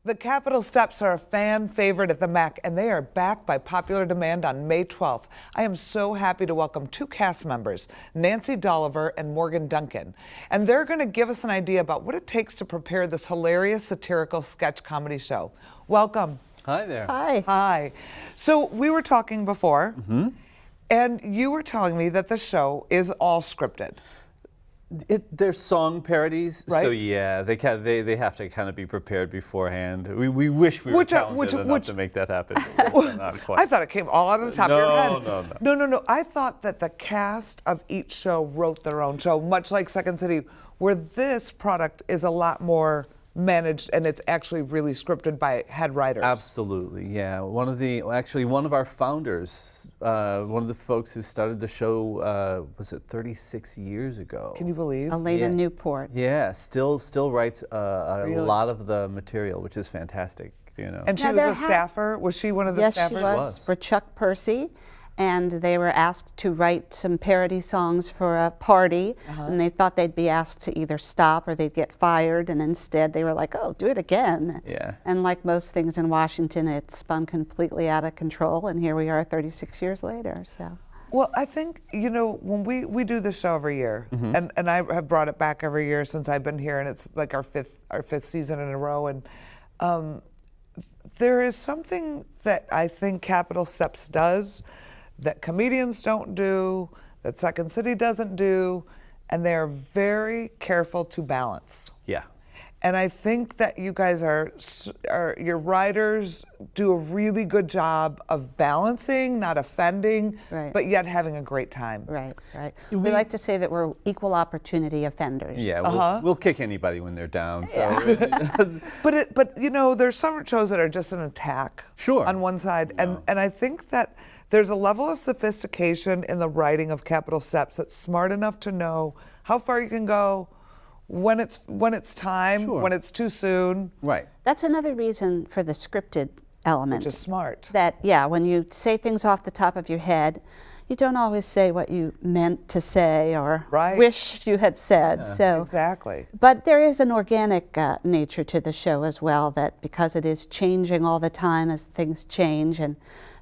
The Capitol Steps are a fan favorite at the MAC, and they are back by popular demand on May 12th. I am so happy to welcome two cast members, Nancy Dolliver and Morgan Duncan. And they're going to give us an idea about what it takes to prepare this hilarious satirical sketch comedy show. Welcome. Hi there. Hi. Hi. So we were talking before, and you were telling me that the show is all scripted. They're song parodies, Right. so yeah, they have to kind of be prepared beforehand. We wish we were talented enough to make that happen. Not quite. I thought it came all out of the top of your head. No. I thought that the cast of each show wrote their own show, much like Second City, where this product is a lot more managed and it's actually really scripted by head writers. Absolutely, yeah. One of our founders, one of the folks who started the show, was it 36 years ago? Can you believe? Elena Newport. Yeah, still writes Really? a lot of the material, which is fantastic. You know. And she was a staffer? Was she one of the staffers? Yes, she was, for Chuck Percy. And they were asked to write some parody songs for a party, and they thought they'd be asked to either stop or they'd get fired, and instead they were like, oh, do it again. Yeah. And like most things in Washington, it spun completely out of control, and here we are 36 years later. So. Well, I think, you know, when we do this show every year, and I have brought it back every year since I've been here, and it's like our fifth season in a row, and there is something that I think Capitol Steps does that comedians don't do, that Second City doesn't do, and they're very careful to balance. Yeah. And I think that you guys your writers do a really good job of balancing, not offending, but yet having a great time. Right. We like to say that we're equal opportunity offenders. Yeah, we'll kick anybody when they're down. So. But you know, there's some shows that are just an attack on one side, and I think that there's a level of sophistication in the writing of Capitol Steps that's smart enough to know how far you can go, when it's time, when it's too soon. Right. That's another reason for the scripted element. Which is smart. That, yeah, when you say things off the top of your head, you don't always say what you meant to say or wish you had said. So exactly. But there is an organic nature to the show as well, that because it is changing all the time as things change and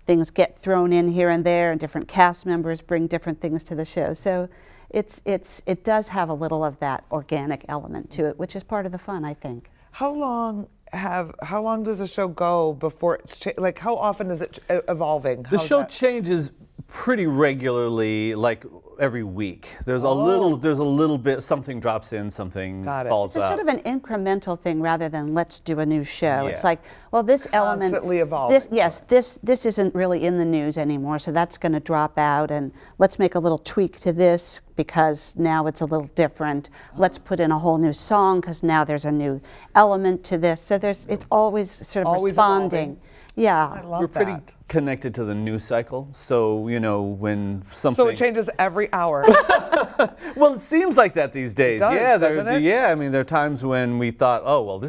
things get thrown in here and there, and different cast members bring different things to the show. So it does have a little of that organic element to it, which is part of the fun, I think. How long does the show go before it's like? How often is it evolving? The show changes pretty regularly, like every week. There's a little bit, something drops in, something falls out. It's sort of an incremental thing rather than let's do a new show. Yeah. It's like, well, this element constantly evolving. This isn't really in the news anymore, so that's going to drop out, and let's make a little tweak to this because now it's a little different. Let's put in a whole new song because now there's a new element to this. So it's always sort of responding. Evolving. Yeah. I love We're pretty connected to the news cycle, so you know when something. So it changes every hour. Well, it seems like that these days. It does, doesn't it? Yeah, I mean, there are times when we thought, oh, well,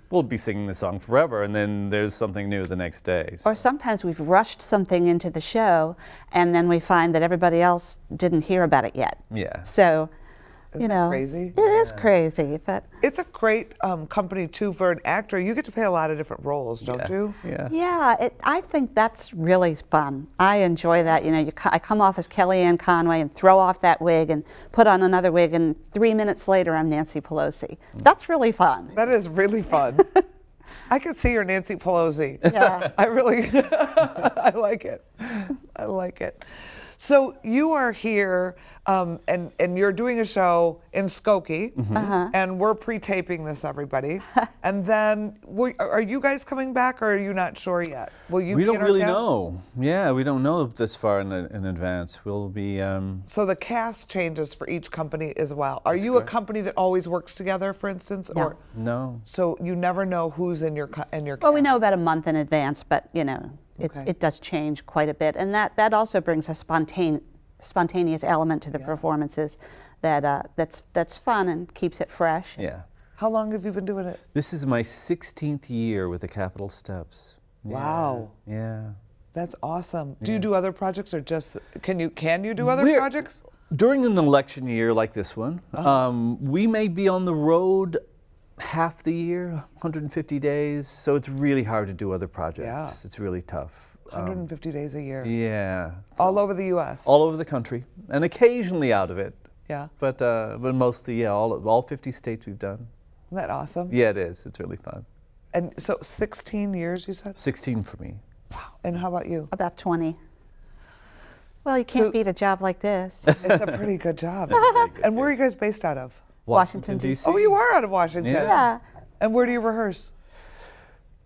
we'll be singing this song forever, and then there's something new the next day. So. Or sometimes we've rushed something into the show, and then we find that everybody else didn't hear about it yet. Yeah. So. Isn't that crazy? It is crazy, but it's a great company too for an actor. You get to play a lot of different roles, don't you? Yeah. Yeah, I think that's really fun. I enjoy that. You know, I come off as Kellyanne Conway and throw off that wig and put on another wig, and 3 minutes later I'm Nancy Pelosi. That's really fun. That is really fun. I could see your Nancy Pelosi. Yeah. I really, I like it. I like it. So you are here, and you're doing a show in Skokie, and we're pre-taping this, everybody. And then, are you guys coming back, or are you not sure yet? Will you? We don't really know. Yeah, we don't know this far in advance. We'll be. So the cast changes for each company as well. Are you a company that always works together, for instance, No. or no? So you never know who's in your cast. Well, we know about a month in advance, but you know. It does change quite a bit, and that also brings a spontaneous element to the performances that's fun and keeps it fresh. Yeah. How long have you been doing it? This is my 16th year with the Capitol Steps. Yeah. Wow. Yeah. That's awesome. Do you do other projects, or just can you do other projects? During an election year like this one, we may be on the road half the year, 150 days. So it's really hard to do other projects. Yeah. It's really tough. 150 days a year. Yeah. All over the U.S. All over the country, and occasionally out of it. Yeah. But mostly, yeah, all 50 states we've done. Isn't that awesome? Yeah, it is. It's really fun. And so 16 years, you said? 16 for me. And how about you? About 20. Well, you can't So- beat a job like this. It's a pretty good job. And where are you guys based out of? Washington, D.C. Oh, you are out of Washington. Yeah. Yeah. And where do you rehearse?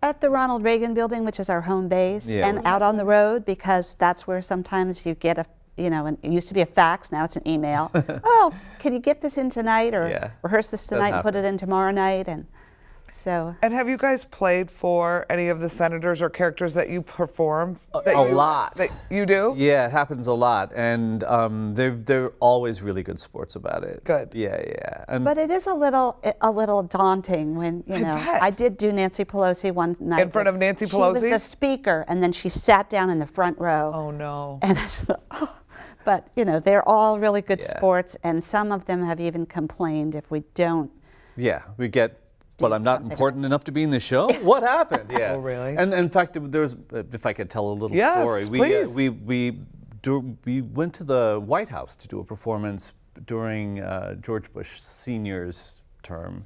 At the Ronald Reagan Building, which is our home base, Yeah. and out on the road, because that's where sometimes you get it used to be a fax, now it's an email. Oh, can you get this in tonight, or Yeah, rehearse this tonight and put it in happens. tomorrow night? And so. And have you guys played for any of the senators or characters that you perform? A lot. That you do? Yeah, it happens a lot, and they're always really good sports about it. Good. Yeah, yeah. And But it is a little daunting when bet. I did do Nancy Pelosi one night. In front of Nancy She was Pelosi? the speaker, and then she sat down in the front row. Oh, no. And I just thought, oh. But they're all really good Yeah. sports, and some of them have even complained if we don't. yeah, we get. But I'm not something. important enough to be in the show. What happened? Yeah. Oh, really? And in fact, there was. If I could tell a little Yes, story, please. we went to the White House to do a performance during George Bush Sr.'s term,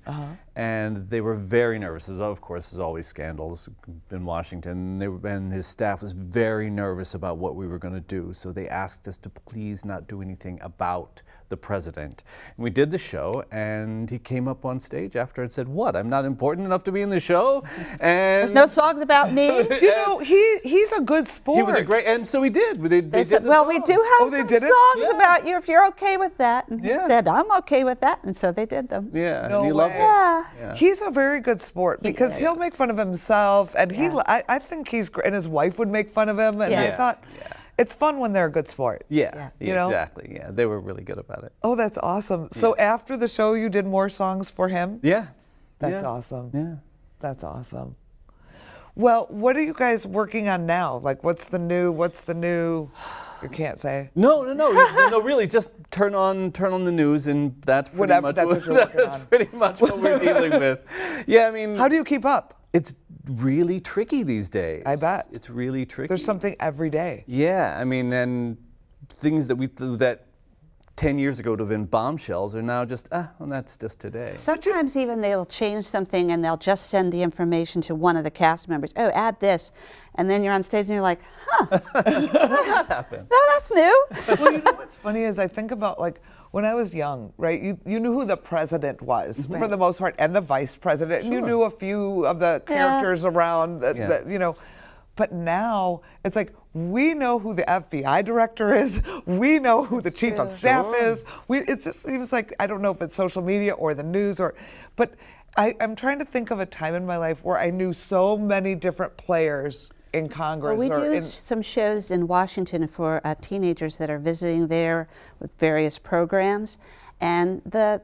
and they were very nervous. Of course, there's always scandals in Washington. And his staff was very nervous about what we were going to do, so they asked us to please not do anything about the president. And we did the show, and he came up on stage after and said, "What? I'm not important enough to be in the show?" And There's no songs about me. You know, he's a good sport. he was a great, and so we did. They They did said, the well, we songs. do have Oh, they some did it? songs Yeah. about you if you're okay with that. And he Yeah. said, I'm okay with that. And so they did them. Yeah, No and he loved way. it. Yeah. Yeah. He's a very good sport because he'll make fun of himself, and Yeah. I think he's great. And his wife would make fun of him, and I Yeah. thought it's fun when they're a good sport. Yeah, You know? exactly. Yeah, they were really good about it. Oh, that's awesome. So after the show, you did more songs for him? Yeah. That's yeah. awesome. Yeah. That's awesome. Well, what are you guys working on now? Like, what's the new? You can't say. No, really, just turn on the news, and that's pretty Whatever- much that's what you're working that's on. pretty much what we're dealing with. Yeah, I mean, How do you keep up? it's really tricky these days. I bet. It's really tricky. There's something every day. Yeah, I mean, and things that 10 years ago would have been bombshells are now just, well, that's just today. Sometimes even they'll change something and they'll just send the information to one of the cast members. Oh, add this. And then you're on stage and you're like, That happened. oh, that's new. Well, you know what's funny is I think about like when I was young, right? You knew who the president was for the most part, and the vice president, and you knew a few of the characters around, But now it's like we know who the FBI director is. We know who the chief of staff is. It just seems like I don't know if it's social media or the news but I'm trying to think of a time in my life where I knew so many different players in Congress. We or do in, some shows in Washington for teenagers that are visiting there with various programs. And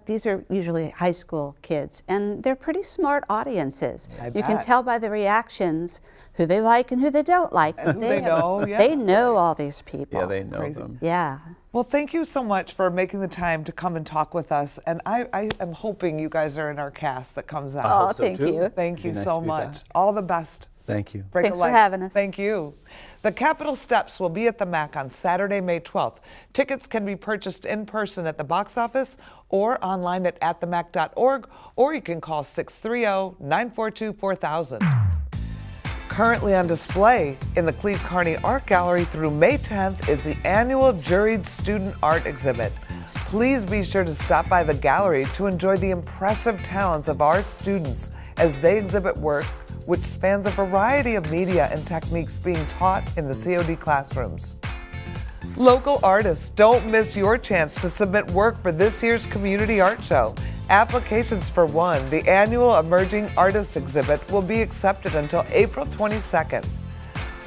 these are usually high school kids, and they're pretty smart audiences. You can bet. tell by the reactions who they like and who they don't like. And who they know, yeah. They know all these people. Yeah, they know Crazy. them. Yeah. Well, thank you so much for making the time to come and talk with us. And I am hoping you guys are in our cast that comes out. Oh, hope so, thank too. you. Thank Be you nice so to be much. back. All the best. Thank you. Break a Thanks for leg. having us. Thank you. The Capitol Steps will be at the MAC on Saturday, May 12th. Tickets can be purchased in person at the box office or online at themac.org, or you can call 630-942-4000. Currently on display in the Cleve Carney Art Gallery through May 10th is the annual Juried Student Art Exhibit. Please be sure to stop by the gallery to enjoy the impressive talents of our students as they exhibit work which spans a variety of media and techniques being taught in the COD classrooms. Local artists, don't miss your chance to submit work for this year's Community Art Show. Applications for the annual Emerging Artist Exhibit, will be accepted until April 22nd.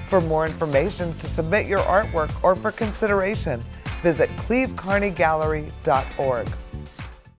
For more information, to submit your artwork or for consideration, visit clevecarneygallery.org.